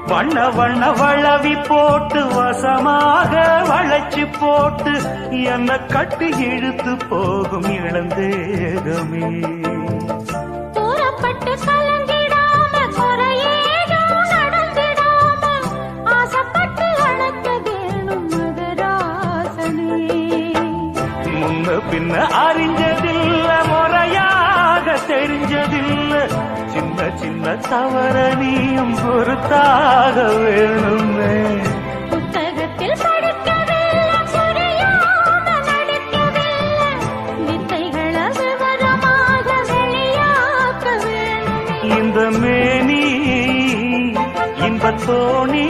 வண்ண வண்ண வளவி போட்டு வசமாக வளைச்சு போட்டு என்ன கட்டி இழுத்து போகும் இழந்தேகமே. தூரப்பட்டு கலந்திடாம குறையேதும் நடந்திடாம ஆசைப்பட்டு அழைக்க வேணும் மகராசனே. முன்ன பின்ன அறிஞ்சதில்ல முறையாக தெரிஞ்சதில்ல சின்ன சின்ன தவற நீயும் பொறுத்தாக வேணுமே. புத்தகத்தில் படிக்கவில்லை புரியாம நடிக்கவில்லை வித்தைகளை விவரமாக வெளியாக்க வேணுமே. இந்த மேனி இன்பத்தோணி